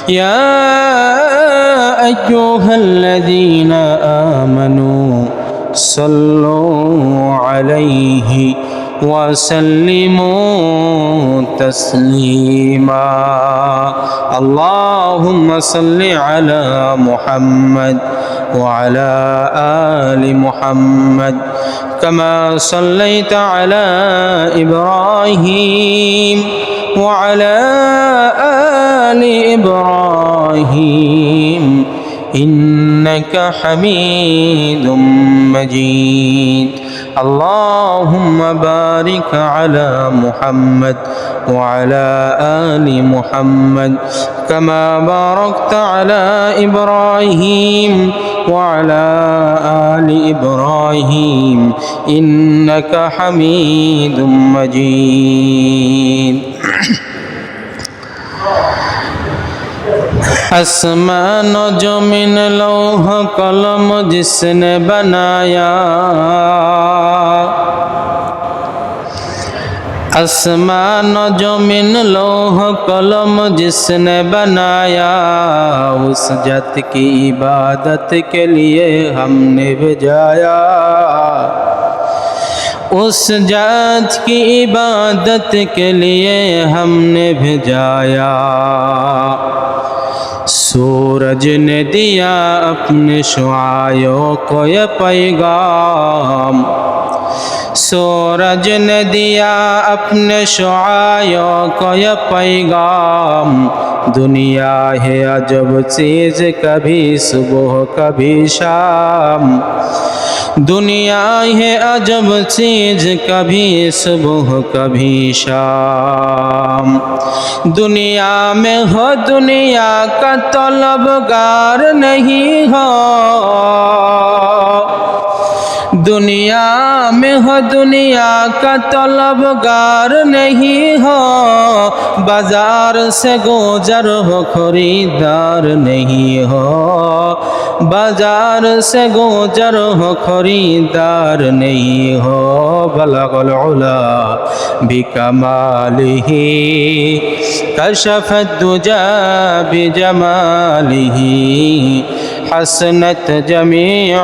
يا أيها الذين آمنوا صلوا عليه وسلموا تسليما اللهم صل على محمد وعلى آل محمد كما صليت على إبراهيم وعلى آل إبراهيم إنك حميد مجيد اللهم بارك على محمد وعلى آل محمد كما باركت على إبراهيم وعلى آل إبراهيم إنك حميد مجيد आसमान ज़मीन लौह कलम जिसने बनाया आसमान ज़मीन लौह कलम जिसने बनाया उस जात की इबादत के लिए हमने भेजाया उस जात की इबादत के लिए हमने भेजाया सूरज ने दिया अपने शुआयों को ये पैगाम सूरज ने दिया अपने शुआयों को ये पैगाम दुनिया है अजब चीज़ कभी सुबह कभी शाम दुनिया है अजब चीज़ कभी सुबह कभी शाम दुनिया में हो दुनिया का तलबगार नहीं हो दुनिया में हो दुनिया का तलबगार नहीं हो बाजार से गुजर हो खरीदार नहीं हो बाजार से गुजर हो खरीदार नहीं हो बलगल उला बिकमालिही कशफत दुजा बिजमालिही हसनत जमीउ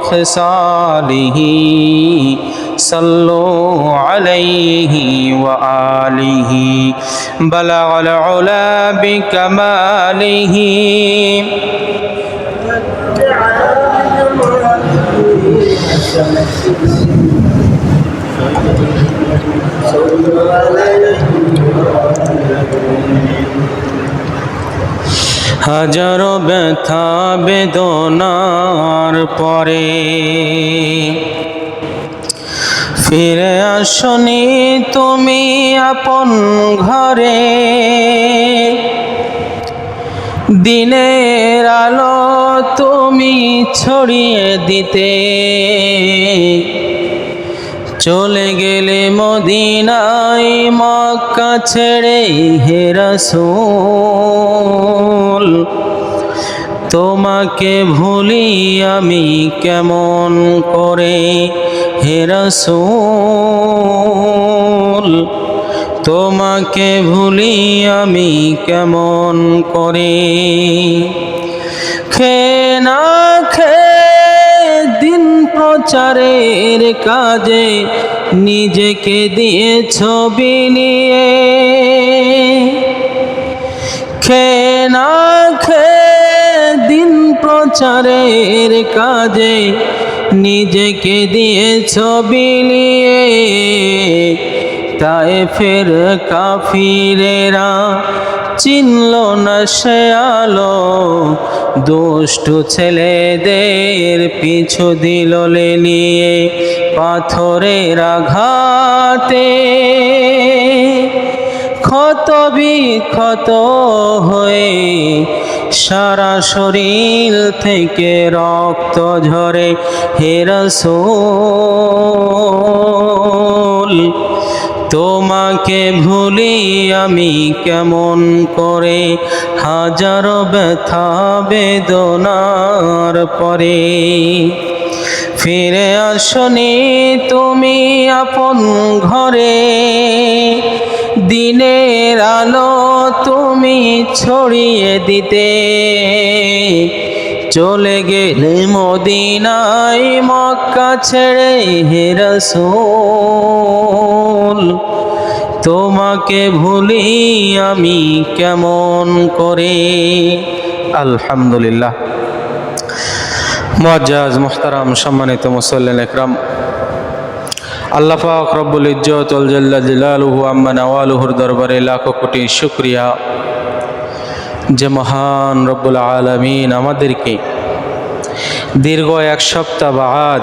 खिसालिही सल्लु अलैहि व आलिहि बलगल उला बिकमालिही হাজারো ব্যথা বেদনার পরে ফিরে আসনি তুমি আপন ঘরে দিনের আলো তুমি ছড়িয়ে দিতে চলে গেলে মদিনায় মক্কা ছেড়ে হে রাসূল তোমাকে ভুলি আমি কেমন করে হে রাসূল তোমাকে ভুলি আমি কেমন করে খেয়ে না খেয়ে দিন প্রচারের কাজে নিজেকে দিয়ে ছবি নিয়ে খেয়ে না খেয়ে দিন প্রচারের কাজে নিজেকে দিয়ে ছবি নিয়ে তায়েফের কাফিরেরা চিনল না সে আলো দুষ্টু ছেলেদের পিছু দিল নিয়ে পাথরের আঘাতে ক্ষত বিক্ষত হয়ে সারা শরীর থেকে রক্ত ঝরে হে রাসূল তোমাকে ভুলি আমি কেমন করে হাজারো ব্যথা বেদনার পরে ফিরে আসনি তুমি আপন ঘরে, দিনের আলো তুমি ছড়িয়ে দিতে, চলে গেলে মদিনায় মক্কা ছেড়ে হে রাসূল, তোমাকে ভুলি আমি কেমন করে। আলহামদুলিল্লাহ। মুআজ্জাজ মুহতারাম সম্মানিত মুসল্লিন ইকরাম, আল্লাহ পাক রব্বুল ইজ্জত ওয়াল জাল্লা জালালুহু আম্মা নাওয়ালুহুর দরবারে লাখো কোটি শুকরিয়া যে মহান রব্বুল আলামিন আমাদেরকে দীর্ঘ এক সপ্তাহ বাদ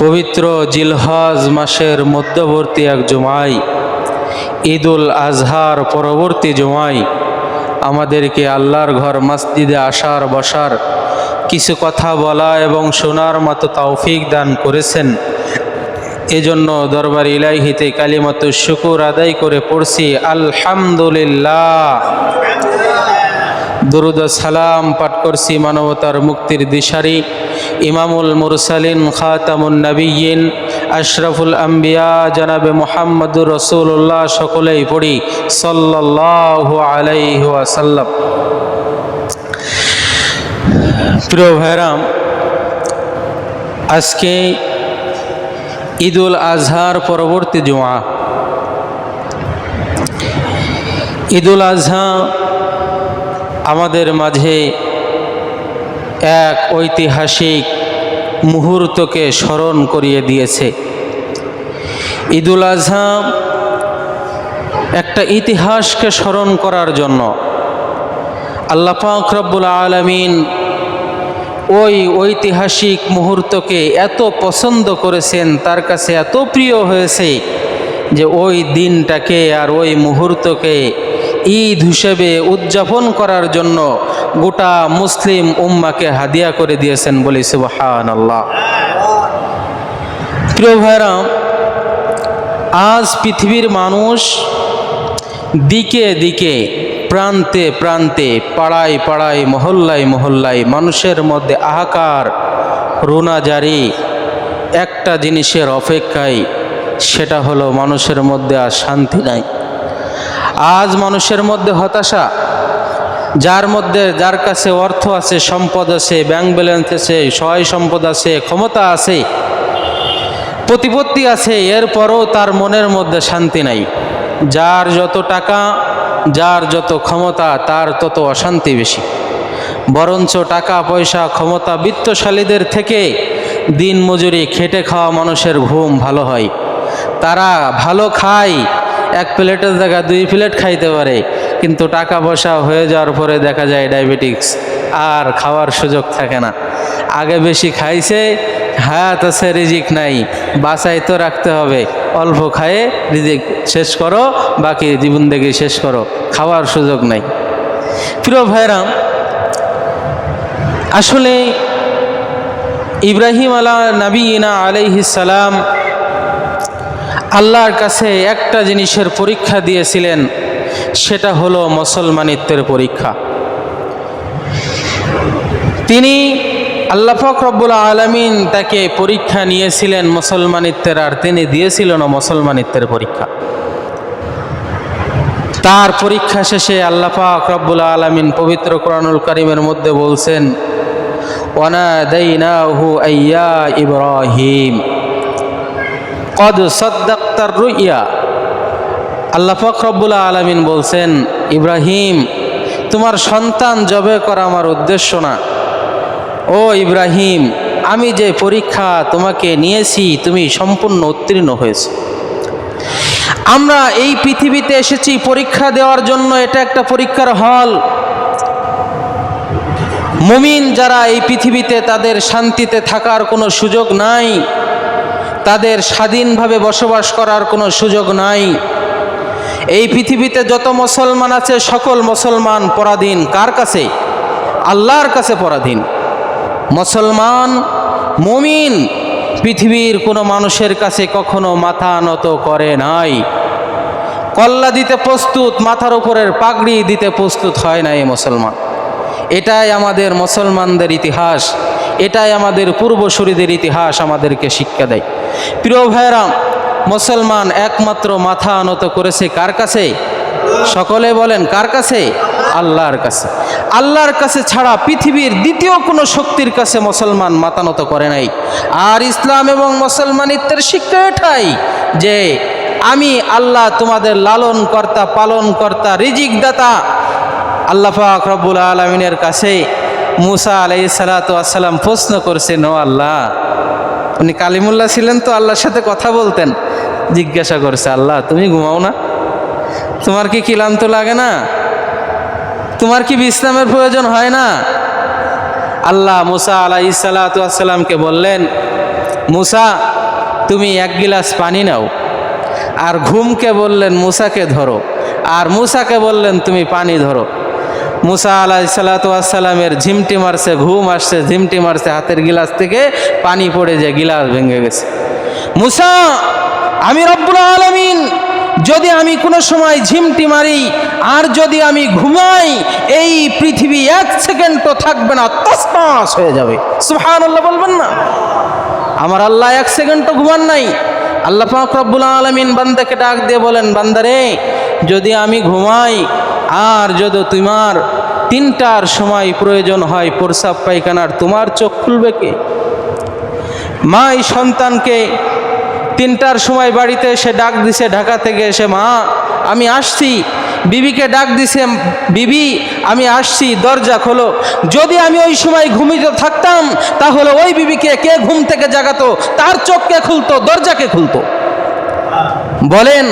পবিত্র জিলহজ মাসের মধ্যবর্তী এক জুমায়, ঈদুল আজহার পরবর্তী জুমায় আমাদেরকে আল্লাহর ঘর মসজিদে আসার বসার, কিছু কথা বলা এবং শোনার মতো তৌফিক দান করেছেন। এজন্য দরবার ইলাহিতে কালিমাতু শুকুর আদায় করে পড়ছি আলহামদুলিল্লাহ। দুরুদ ও সালাম পাঠ করছি মানবতার মুক্তির দিশারি ইমামুল মুরসালিন খাতামুন নবিয়্যিন আশরাফুল আম্বিয়া জনাবে মুহাম্মদুর রাসূলুল্লাহ, সকলেই পড়ি সাল্লাল্লাহু আলাইহি ওয়াসাল্লাম। প্রিয় ভাইরাম, আজকে ঈদুল আজহার পরবর্তী জুমা। ঈদুল আজহা আমাদের মাঝে এক ঐতিহাসিক মুহূর্তকে স্মরণ করিয়ে দিয়েছে। ঈদুল আজহা একটা ইতিহাসকে স্মরণ করার জন্য আল্লাহ পাক রব্বুল আলামিন ওই ঐতিহাসিক মুহূর্তকে এত পছন্দ করেছেন, তার কাছে এত প্রিয় হয়েছে যে ওই দিনটাকে আর ওই মুহূর্তকে ঈদ হিসেবে উদযাপন করার জন্য গোটা মুসলিম উম্মাকে হাদিয়া করে দিয়েছেন, বলি সুবহানাল্লাহ। প্রিয় ভাইরা, আজ পৃথিবীর মানুষ দিকে দিকে, প্রান্তে প্রান্তে, পাড়ায় পাড়ায়, মহল্লায় মহল্লায় মানুষের মধ্যে হাহাকার, রোনা জারি একটা জিনিসের অপেক্ষায়, সেটা হলো মানুষের মধ্যে আর শান্তি নাই। আজ মানুষের মধ্যে হতাশা। যার কাছে অর্থ আছে, সম্পদ আছে, ব্যাংক ব্যালেন্স আছে, সহায় সম্পদ আছে, ক্ষমতা আছে, প্রতিপত্তি আছে, এরপরও তার মনের মধ্যে শান্তি নাই। যার যত টাকা, যার যত ক্ষমতা, তার তত অশান্তি বেশি। বরঞ্চ টাকা পয়সা ক্ষমতা বিত্তশালীদের থেকে দিন মজুরি খেটে খাওয়া মানুষের ঘুম ভালো হয়। তারা ভালো খায়, এক প্লেটের জায়গায় 2 প্লেট খাইতে পারে, কিন্তু টাকা পয়সা হয়ে যাওয়ার পরে দেখা যায় ডায়াবেটিক্স, আর খাওয়ার সুযোগ থাকে না। আগে বেশি খাইছে, হায়াত আছে, রিজিক নাই, বাঁচাই তো রাখতে হবে, অল্প খায়ে রিজিক শেষ করো, বাকি জীবন দেখে শেষ করো, খাওয়ার সুযোগ নাই। প্রিয় ভাইরা, আসলে ইব্রাহিম নবিয়িনা আলাইহিস সালাম আল্লাহর কাছে একটা জিনিসের পরীক্ষা দিয়েছিলেন, সেটা হলো মুসলমানিত্বের পরীক্ষা। তিনি আল্লাহ পাক রব্বুল আলামিন তাকে পরীক্ষা নিয়েছিলেন মুসলমানিত্বের, আর তিনি দিয়েছিলেন মুসলমানিত্বের পরীক্ষা। তার পরীক্ষা শেষে আল্লাহ পাক রব্বুল আলামিন পবিত্র কোরআনুল কারীমের মধ্যে বলছেন, ওয়ানাদাইনাহু আইয়া ইব্রাহিম কদ সাদ্দাক্তার রুইয়া। আল্লাহ পাক রব্বুল আলামিন বলছেন, ইব্রাহিম, তোমার সন্তান জবে করা আমার উদ্দেশ্য না। ও ইব্রাহিম, আমি যে পরীক্ষা তোমাকে নিয়েছি, তুমি সম্পূর্ণ উত্তীর্ণ হয়েছে। আমরা এই পৃথিবীতে এসেছি পরীক্ষা দেওয়ার জন্য, এটা একটা পরীক্ষার হল। মুমিন যারা এই পৃথিবীতে, তাদের শান্তিতে থাকার কোনো সুযোগ নাই, তাদের স্বাধীনভাবে বসবাস করার কোনো সুযোগ নাই। এই পৃথিবীতে যত মুসলমান আছে, সকল মুসলমান পরাধীন কার কাছে? আল্লাহর কাছে পরাধীন। মুসলমান মুমিন পৃথিবীর কোনো মানুষের কাছে কখনো মাথা নত করে নাই। কল্লা দিতে প্রস্তুত, মাথার উপরের পাগড়ি দিতে প্রস্তুত হয় না এই মুসলমান। এটাই আমাদের মুসলমানদের ইতিহাস, এটাই আমাদের পূর্বসূরীদের ইতিহাস আমাদেরকে শিক্ষা দেয়। প্রিয় ভাইরা, মুসলমান একমাত্র মাথা নত করেছে কার কাছে? সকলে বলেন কার কাছে? আল্লাহর কাছে। আল্লাহর কাছে ছাড়া পৃথিবীর দ্বিতীয় কোনো শক্তির কাছে মুসলমান মাথা নত করে নাই। আর ইসলাম এবং মুসলমানিত্বের শিক্ষা এটাই যে আমি আল্লাহ তোমাদের লালন কর্তা, পালন কর্তা, রিজিক দাতা। আল্লাহ পাক রব্বুল আলামিনের কাছে মুসা আলাইহিস সালাতু ওয়াস সালাম প্রশ্ন করছেন, ও আল্লাহ, উনি কালিমুল্লাহ ছিলেন তো, আল্লাহর সাথে কথা বলতেন। জিজ্ঞাসা করছে, আল্লাহ তুমি ঘুমাও না? তোমার কি ক্লান্ত লাগে না? তোমার কি বিশ্রামের প্রয়োজন হয় না? আল্লাহ মুসা আলাইহিস সালাতু ওয়াস সালামকে বললেন, মুসা তুমি এক গিলাস পানি নাও। আর ঘুমকে বললেন মুসাকে ধরো, আর মুসাকে বললেন তুমি পানি ধরো। মুসা আলাইহিস সালাতু ওয়াস সালামের ঝিমটি মারছে, ঘুম আসছে, ঝিমটি মারছে, হাতের গিলাস থেকে পানি পড়ে যায়, গিলাস ভেঙে গেছে। মুসা, আমি রব্বুল আলামিন যদি আমি কোনো সময় ঝিমটি মারি আর যদি আমি ঘুমাই, এই পৃথিবী এক সেকেন্ডও থাকবে না, তছনছ হয়ে যাবে। সুবহানাল্লাহ বলবেন না? আমার আল্লাহ এক সেকেন্ডও ঘুমান নাই। আল্লাহ পাক রব্বুল আলামিন বান্দাকে ডাক দিয়ে বলেন, বান্দারে, যদি আমি ঘুমাই আর যদি তোমার 3টার সময় প্রয়োজন হয় প্রস্রাব পায়খানার, তোমার চোখ খুলবে কে? মা এই সন্তানকে 3টার সময় বাড়িতে এসে ডাক দিছে, ঢাকা থেকে এসে, মা আমি আসছি। বিবিকে ডাক দিছে, বিবি আমি আসছি, দরজা খোলো। যদি আমি ওই সময় ঘুমিয়ে থাকতাম তাহলে ওই বিবিকে কে ঘুম থেকে জাগাতো? তার চোখ কে খুলতো? দরজাকে খুলতো? বলেন,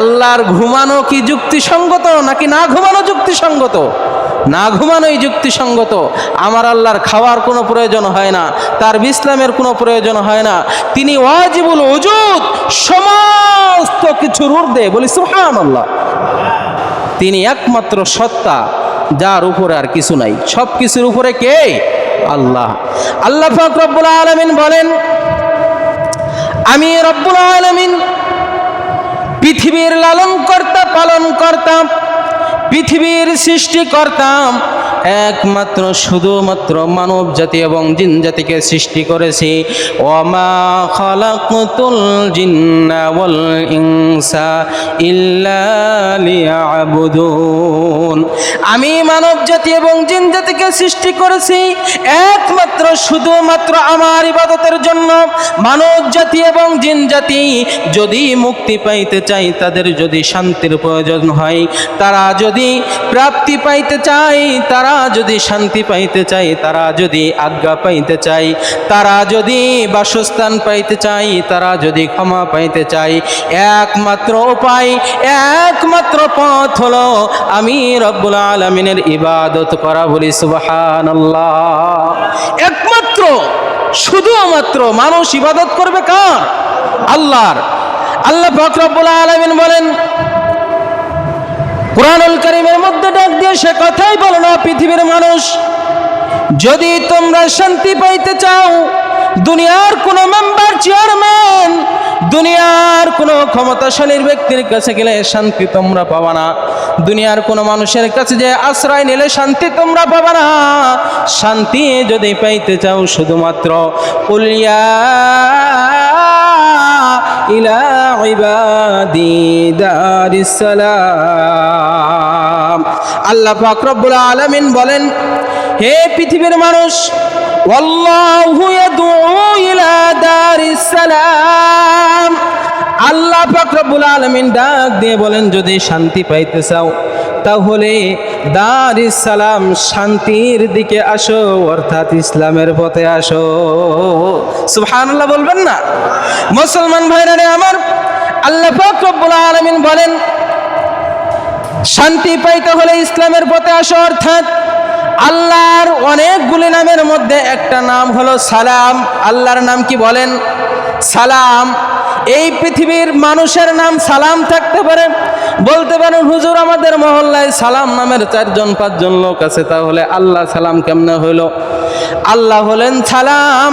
আল্লাহর ঘুমানো কি যুক্তিসঙ্গত নাকি না ঘুমানো যুক্তিসঙ্গত? না ঘুমানোই যুক্তিসঙ্গত। আমার আল্লাহর খাওয়ার কোনো প্রয়োজন হয় না, তার বিশ্রামের কোনো প্রয়োজন হয় না। তিনি ওয়াজিবুল উজুদ, সমস্ত কিছুর ঊর্ধ্বে। বলি সুবহানাল্লাহ। তিনি একমাত্র সত্তা, যার উপরে আর কিছু নাই। সব কিছুর উপরে কে? আল্লাহ। আল্লাহ পাক রব্বুল আলামিন বলেন, আমি রব্বুল আলামিন পৃথিবীর লালন কর্তা, পালন কর্তা, পৃথিবীর সৃষ্টি করতাম, একমাত্র শুধুমাত্র মানব জাতি এবং জিন জাতিকে সৃষ্টি করেছি। ওয়ামা খালাকতুল জিন্না ওয়াল ইনসা ইল্লা লিয়াবুদুন। আমি মানব জাতি এবং জিন জাতিকে সৃষ্টি করেছি একমাত্র শুধুমাত্র আমার ইবাদতের জন্য। মানব জাতি এবং জিন জাতি যদি মুক্তি পাইতে চাই, তাদের যদি শান্তির প্রয়োজন হয়, তারা যদি প্রাপ্তি পাইতে চাই, তারা যদি শান্তি পাইতে চাই, তারা যদি আজ্ঞা পাইতে চাই, তারা যদি বাসস্থান পাইতে চাই, তারা যদি ক্ষমা পাইতে চাই, একমাত্র উপায়, একমাত্র পথ হলো আমি রব্বুল আলামিনের ইবাদত করা। বলি সুবহানাল্লাহ। একমাত্র শুধুমাত্র মানুষ ইবাদত করবে কার? আল্লাহর। আল্লাহ পাক রব্বুল আলামিন বলেন কুরআনুল কারীমের মধ্যে ডাক দিয়ে সে কথাই বলো না, পৃথিবীর মানুষ, যদি তোমরা শান্তি পাইতে চাও, দুনিয়ার কোনো মেম্বার, চেয়ারম্যান, দুনিয়ার কোনো ক্ষমতাশালীর ব্যক্তির কাছে গেলে শান্তি তোমরা পাবা না। দুনিয়ার কোনো মানুষের কাছে যে আশ্রয় নিলে শান্তি তোমরা পাবা না। শান্তি যদি পাইতে চাও, শুধুমাত্র কুলিয়া ইলা ইবাদি দারিস সালাম। আল্লাহ পাক রব্বুল আলামিন বলেন, হে পৃথিবীর মানুষ, ওয়াল্লাহু ইয়াদউ ইলা দারিস সালাম। আল্লাহ পাক রব্বুল আলামিন ডাক দিয়ে বলেন, যদি শান্তি পাইতে চাও তাহলে দারিস সালাম, শান্তির দিকে আসো, অর্থাৎ ইসলামের পথে আসো। সুবহানাল্লাহ বলবেন না? মুসলমান ভাইরা রে আমার, আল্লাহ পাক রব্বুল আলামিন বলেন, শান্তি পাইতে হলে ইসলামের পথে আসো, অর্থাৎ আল্লাহর অনেকগুলি নামের মধ্যে একটা নাম হলো সালাম। আল্লাহর নাম কি বলেন? সালাম। এই পৃথিবীর মানুষের নাম সালাম থাকতে পারে। বলতে পারেন, হুজুর আমাদের মহল্লায় সালাম নামের 4-5 জন লোক আছে, তাহলে আল্লাহ সালাম কেমনে হইল? আল্লাহ হলেন সালাম।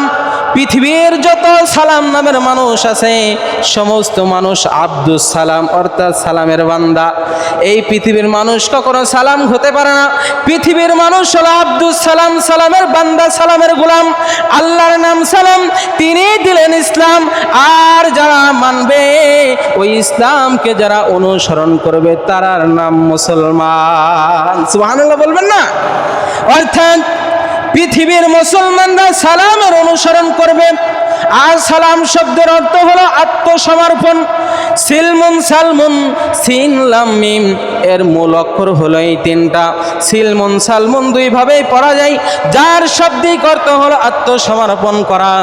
পৃথিবীর যত সালাম নামের মানুষ আছে সমস্ত মানুষ আব্দুস সালাম অর্থাৎ সালামের বান্দা। এই পৃথিবীর মানুষ কখনো সালাম হতে পারে না। পৃথিবীর মানুষ হলো আব্দুস সালাম, সালামের বান্দা, সালামের গোলাম। আল্লাহর নাম সালাম, তিনি দিলেন ইসলাম। আর যারা মানবে ওই ইসলামকে, যারা অনুসরণ করবে, তারার নাম মুসলমান। সুবহানাল্লাহ বলবেন না? অর্থাৎ পৃথিবীর মুসলমানরা সালামের অনুসরণ করবে। আর সালাম শব্দের অর্থ হলো আত্মসমর্পণ। সিলমুন সালমুন, সিন লাম মিম, এর মূল অক্ষর হলো এই তিনটা। সিলমুন সালমুন দুইভাবেই পড়া যায়, যার শাব্দিক অর্থ হলো আত্মসমর্পণ করা।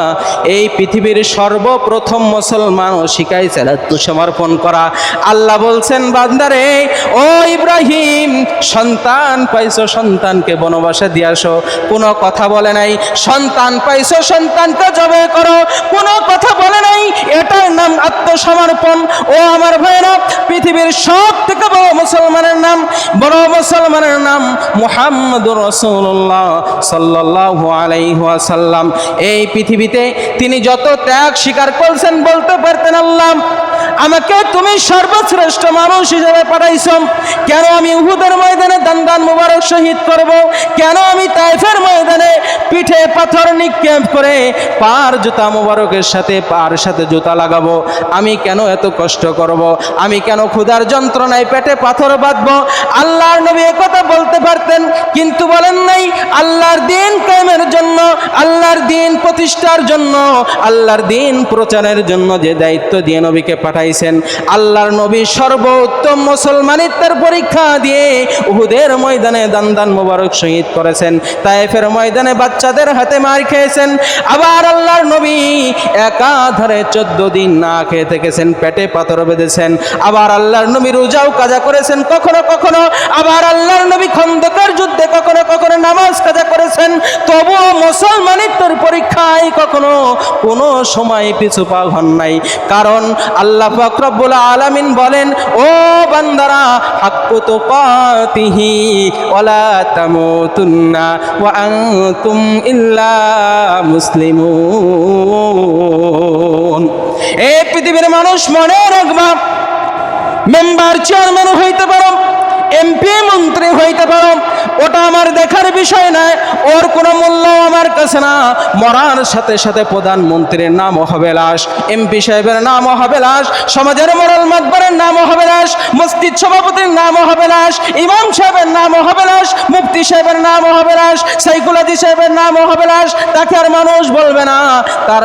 এই পৃথিবীর সর্বপ্রথম মুসলমান শিখাইছেন আত্মসমর্পণ করা। আল্লাহ বলছেন, বান্দারে ও ইব্রাহিম, সন্তান পাইছো, সন্তানকে বনবাসে দিয়ে আসো। কোনো কথা বলে নাই সন্তান পাইছো, সন্তানকে জবাই করো, কোনো কথা বলে নাই। এটার নাম আত্মসমর্পণ। ও আমার ভাইরা, পৃথিবীর সব থেকে বড় মুসলমানের নাম, বড় মুসলমানের নাম মুহাম্মদুর রাসূলুল্লাহ সাল্লাল্লাহু আলাইহি ওয়াসাল্লাম। এই পৃথিবীতে তিনি যত ত্যাগ স্বীকার করেছেন, বলতে পারতেন, আল্লাহ আমাকে তুমি সর্বশ্রেষ্ঠ মানুষ হিসেবে পাঠাইছো। কেন আমি উহুদের ময়দানে দান মুবারক শহীদ করব? কেন আমি তায়েফের ময়দানে পিঠে পাথর নিক্ষেপ করে পার জুতা মুবারকের সাথে পার সাথে জুতা লাগাবো? আমি কেন এত কষ্ট করব? আমি কেন ক্ষুধার যন্ত্রণায় পেটে পাথর বাঁধবো? আল্লাহর নবী একথা বলতে পারতেন, কিন্তু বলেন নাই। আল্লাহর দিন কায়েমের জন্য, আল্লাহর দিন প্রতিষ্ঠার জন্য, আল্লাহর দিন প্রচারের জন্য যে দায়িত্ব দিয়ে নবীকে পাঠাইছেন, আল্লাহর নবী সর্বোত্তম মুসলমানিত্বের পরীক্ষা দিয়ে উহুদের ময়দানে দান মুবারক শহীদ করেছেন, তায়েফের ময়দানে বাচ্চাদের হাতে মার খেয়েছেন। আবার আল্লাহর নবী একাধারে 14 দিন না খেয়ে থেকেছেন, পেটে পাথর বেঁধেছেন। আবার আল্লাহর নবী রোজাও কাজা করেছেন কখনো কখনো। আবার আল্লাহর নবী খন্দকের যুদ্ধে কখনো কখনো নামাজ কাজা করেছেন। তবুও মুসলমানিত্বের পরীক্ষায় কখনো কোনো সময় পিছু পা হন নাই। কারণ আল্লাহ পাক রব্বুল আলামিন বলেন, ও বান্দারা, হাক্কু তুকাতিহি ওয়ালা তামুতুন্না ওয়া আনতুম ইল্লা মুসলিমুন। এই পৃথিবীর মানুষ মনে রাখবা, মেম্বার চেয়ারম্যান হইতে পারো, এমপি মন্ত্রী হইতে পারো, ওটা আমার দেখার বিষয় নয়, ওর কোনো মূল্য আমার কাছে না। মরার সাথে সাথে প্রধানমন্ত্রীর নামও হবে লাশ, এমপি সাহেবের নামও হবে লাশ, সমাজের মোরাল মাতবরের নামও হবে লাশ, মসজিদ সভাপতির নামও হবে লাশ, ইমাম সাহেবের নামও হবে লাশ, মুফতি সাহেবের নামও হবে লাশ, সাইকুলাদি সাহেবের নামও হবে লাশ। তাকে আর মানুষ বলবে না, তার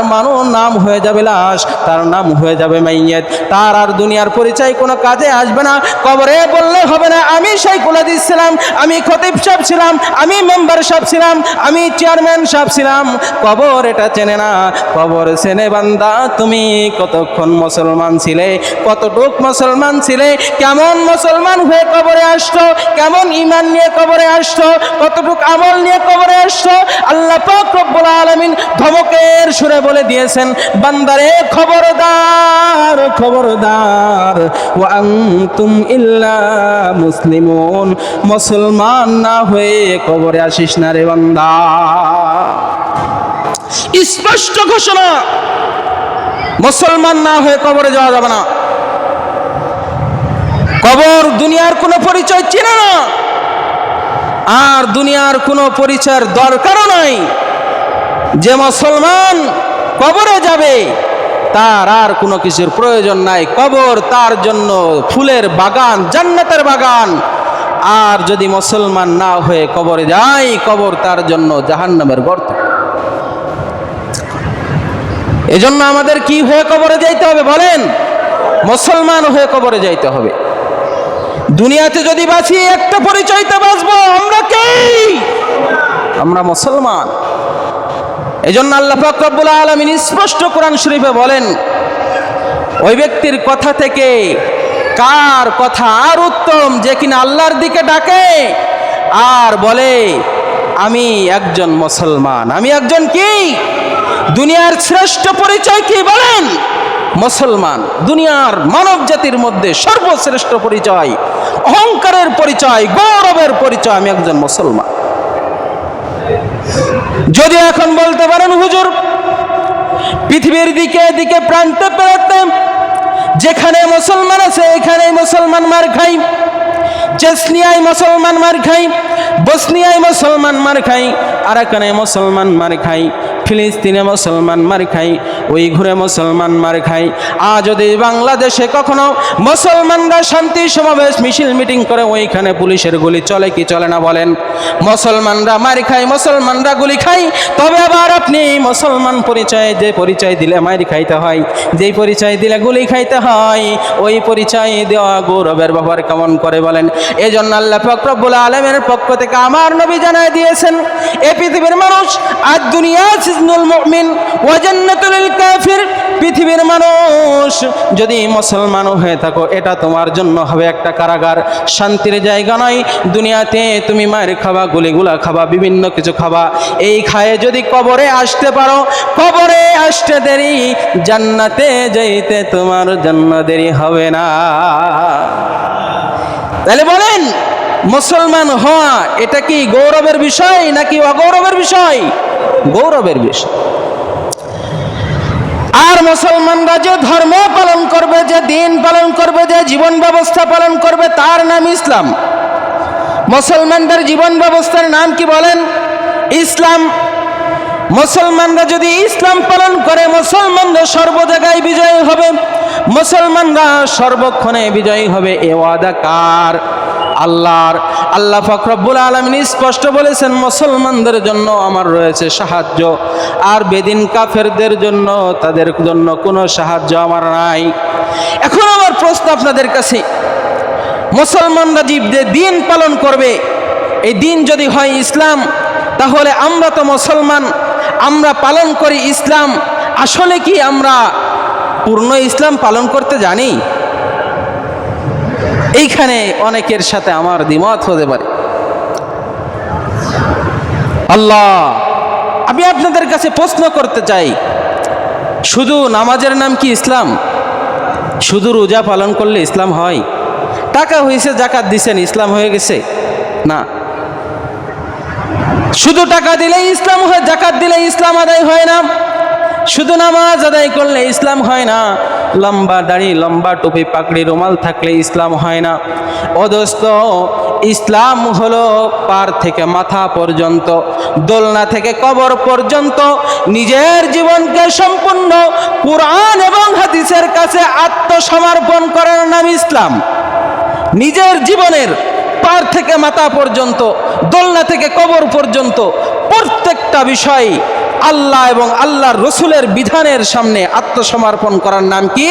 নাম হয়ে যাবে লাশ, তার নাম হয়ে যাবে মাইয়্যিত। তার আর দুনিয়ার পরিচয় কোনো কাজে আসবে না। কবরে বললে হবে না আমি সাইকুলাদি ছিলাম, আমি খতিব সাহেব ছিলাম, আমি মেম্বার সাহেব ছিলাম, আমি চেয়ারম্যান সাহেব ছিলাম। কবর এটা চেনে না। কবর চেনে বান্দা তুমি কতক্ষণ মুসলমান ছিলে, কতটুক মুসলমান ছিলে, কেমন মুসলমান হয়ে কবরে আসছো, কেমন ঈমান নিয়ে কবরে আসছো, কতটুক আমল নিয়ে কবরে আসছো। আল্লাহ পাক রব্বুল আলামিন ধমকের সুরে বলে দিয়েছেন, বান্দারে খবরদার, খবরদার, ওয়া আনতুম ইল্লা মুসলিমুন, মুসলমান না হয়ে কবরে আসিস না রে বান্দা। স্পষ্ট ঘোষণা, মুসলমান না হয়ে কবরে যাওয়া যাবে না। কবর দুনিয়ার কোনো পরিচয় চিনে না, আর দুনিয়ার কোনো পরিচয়ের দরকারও নাই। যে মুসলমান কবরে যাবে তার আর কোনো কিছুর প্রয়োজন নাই। কবর তার জন্য ফুলের বাগান, জান্নাতের বাগান। আর যদি মুসলমান না হয়ে কবরে যায়, কবর তার জন্য জাহান্নামের গর্ত। এজন্য আমাদের কি হয়ে কবরে যাইতে হবে বলেন? মুসলমান হয়ে কবরে যাইতে হবে। দুনিয়াতে যদি বাঁচি একটা পরিচয়তে বাঁচবো, আমরা কে? আমরা মুসলমান। এজন্য আল্লাহ পাক রব্বুল আলামিন স্পষ্ট কোরআন শরীফে বলেন, ওই ব্যক্তির কথা থেকে কার কথা আর উত্তম, যে কিনা আল্লাহর দিকে ডাকে আর বলে আমি একজন মুসলমান। আমি একজন কি? দুনিয়ার শ্রেষ্ঠ পরিচয় কি বলেন? মুসলমান। দুনিয়ার মানব জাতির মধ্যে সর্বশ্রেষ্ঠ পরিচয়, অহংকারের পরিচয়, গৌরবের পরিচয়, আমি একজন মুসলমান। যদি এখন বলতে পারেন হুজুর পৃথিবীর দিকে দিকে প্রান্তে প্রান্তে যেখানে মুসলমান আছে এখানে মুসলমান মার খাই, চেচনিয়ায় মুসলমান মার খাই, বসনিয়ায় মুসলমান মার খাই, আরাকানে মুসলমান মার খাই, ফিলিস্তিনে মুসলমান মার খাই, ওই ঘুরে মুসলমান মার খাই। আজ যদি বাংলাদেশে কখনো মুসলমানরা শান্তি সমাবেশ মিছিল মিটিং করে ওইখানে পুলিশের গুলি চলে কি চলে না বলেন? মুসলমানরা মার খায়, মুসলমানরা গুলি খাই, তবে আবার আপনি মুসলমান পরিচয়, যে পরিচয় দিলে মার খাইতে হয়, যেই পরিচয় দিলে গুলি খাইতে হয়, ওই পরিচয় দেওয়া গৌরবের ব্যাপার কেমন করে বলেন? এজন্য আল্লাহ পাক রব্বুল আলামিনের পক্ষ থেকে আমার নবী জানায় দিয়েছেন, এই পৃথিবীর মানুষ আজ দুনিয়া সিজনুল মুমিন ওয়া জান্নাতুল কাফির, পৃথিবীর মানুষ যদি মুসলমান হয়ে থাকো এটা তোমার জন্য হবে একটা কারাগার, শান্তির জায়গা নয়। দুনিয়াতে তুমি মায়ের খাবা, গুলিগুলা খাবা, বিভিন্ন কিছু খাবা, এই খায়ে যদি কবরে আসতে পারো, কবরে আসতে দেরি, জান্নাতে যাইতে তোমার জন্য দেরি হবে না। তাহলে বলেন, মুসলমান হওয়া এটা কি গৌরবের বিষয় নাকি অগৌরবের বিষয়? গৌরবের বিষয়। আর মুসলমানরা যে ধর্ম পালন করবে, যে দিন পালন করবে, যে জীবন ব্যবস্থা পালন করবে, তার নাম ইসলাম। মুসলমানদের জীবন ব্যবস্থার নাম কি বলেন? ইসলাম। মুসলমানরা যদি ইসলাম পালন করে, মুসলমানরা সর্ব জায়গায় বিজয়ী হবে, মুসলমানরা সর্বক্ষণে বিজয়ী হবে। এ ওয়াদা কার? আল্লাহর। আল্লাহ পাক রব্বুল আলামিন স্পষ্ট বলেছেন, মুসলমানদের জন্য আমার রয়েছে সাহায্য, আর বেদিন কাফেরদের জন্য, তাদের জন্য কোনো সাহায্য আমার নাই। এখন আমার প্রশ্ন আপনাদের কাছে, মুসলমানরা যে দিন পালন করবে, এই দিন যদি হয় ইসলাম, তাহলে আমরা তো মুসলমান, আমরা পালন করি ইসলাম, আসলে কি আমরা পূর্ণ ইসলাম পালন করতে জানি? এইখানে অনেকের সাথে আমার দ্বিমত হতে পারে। আল্লাহ, আমি আপনাদের কাছে প্রশ্ন করতে চাই, শুধু নামাজের নাম কি ইসলাম? শুধু রোজা পালন করলে ইসলাম হয়? টাকা হয়েছে, জাকাত দিছেন, ইসলাম হয়ে গেছে? না। শুধু টাকা দিলেই ইসলাম হয়, জাকাত দিলে ইসলাম আদায় হয় না। শুধু নামাজ আদায় করলে ইসলাম হয় না। লম্বা দাড়ি, লম্বা টুপি, পাগড়ি, রুমাল থাকলে ইসলাম হয় না। ও দোস্ত, ইসলাম হলো পার থেকে মাথা পর্যন্ত, দোলনা থেকে কবর পর্যন্ত নিজের জীবনকে সম্পূর্ণ কুরআন এবং হাদিসের কাছে আত্মসমর্পণ করার নাম ইসলাম। নিজের জীবনের পার থেকে মাথা পর্যন্ত, দোলনা থেকে কবর পর্যন্ত প্রত্যেকটা বিষয় আল্লাহ এবং আল্লাহর রসুলের বিধানের সামনে আত্মসমর্পণ করার নাম কি?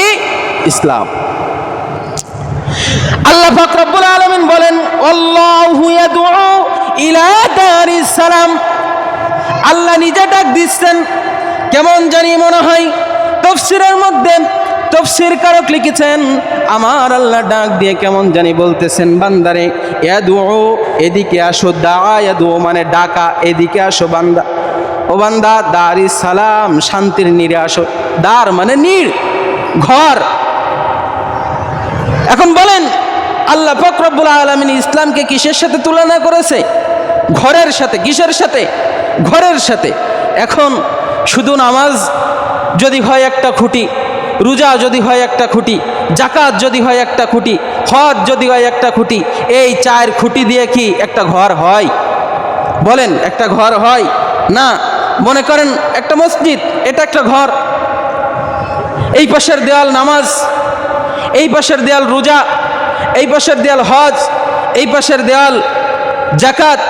ইসলাম। আল্লাহ পাক রব্বুল আলামিন বলেন, আল্লাহু ইয়াদউ ইলা দারিস সালাম। আল্লাহ নিজে ডাক দিচ্ছেন, কেমন জানি মনে হয় তাফসীরের মধ্যে তাফসীরকারক লিখেছেন, আমার আল্লাহ ডাক দিয়ে কেমন জানি বলতেছেন, বান্দারে ইয়াদউ, এদিকে আসো, দা ইয়াদউ মানে ডাকা, এদিকে আসো বান্দা, ও বান্দা, দারিস সালাম, শান্তির নীড়ে আসো। দার মানে নীড়, ঘর। এখন বলেন, আল্লাহ পাক রব্বুল আলামিন ইসলামকে কিসের সাথে তুলনা করেছে? ঘরের সাথে। কিসের সাথে? ঘরের সাথে। এখন শুধু নামাজ যদি হয় একটা খুঁটি, রোজা যদি হয় একটা খুঁটি, জাকাত যদি হয় একটা খুঁটি, হজ যদি হয় একটা খুঁটি, এই 4 খুঁটি দিয়ে কি একটা ঘর হয়? বলেন, একটা ঘর হয় না। মনে করেন একটা মসজিদ, এটা একটা ঘর। এই পাশের দেয়াল নামাজ, এই পাশের দেয়াল রোজা, এই পাশের দেয়াল হজ, এই পাশের দেয়াল জাকাত।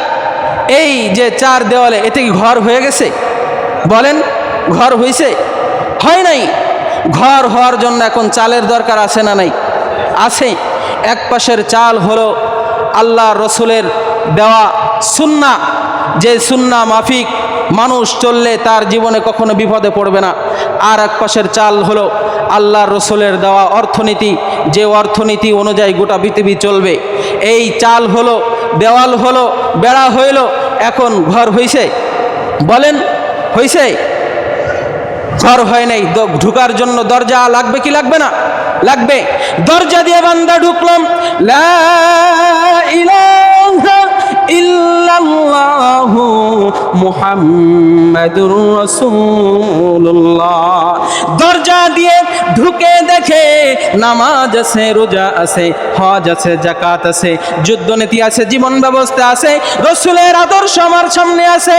এই যে 4 দেওয়ালে, এতে কি ঘর হয়ে গেছে? বলেন, ঘর হয়েছে? হয় নাই। ঘর হওয়ার জন্য এখন চালের দরকার আছে না নাই? আছে। এক পাশের চাল হলো আল্লাহ রসুলের দেওয়া সুন্নাহ, যে সুন্নাহ মাফিক মানুষ চললে তার জীবনে কখনো বিপদে পড়বে না। আর এক পাশের চাল হলো আল্লাহর রসুলের দেওয়া অর্থনীতি, যে অর্থনীতি অনুযায়ী গোটা পৃথিবী চলবে। এই চাল হলো, দেওয়াল হলো, বেড়া হইল, এখন ঘর হইছে? বলেন, হইছে? ঘর হয় নাই। ঢুকার জন্য দরজা লাগবে কি লাগবে না? লাগবে। দরজা দিয়ে বান্দা ঢুকলাম, লা ইলাহা ইল্লাল্লাহু মুহাম্মাদুর মুহাম্মাদুর রাসূলুল্লাহ। দরজা দিয়ে ঢুকে দেখে নামাজ আছে, রোজা আছে, হজ আছে, যাকাত আছে, যুদ্ধনীতি আছে, জীবন ব্যবস্থা আছে, রাসূলের আদর্শ আমার সামনে আছে।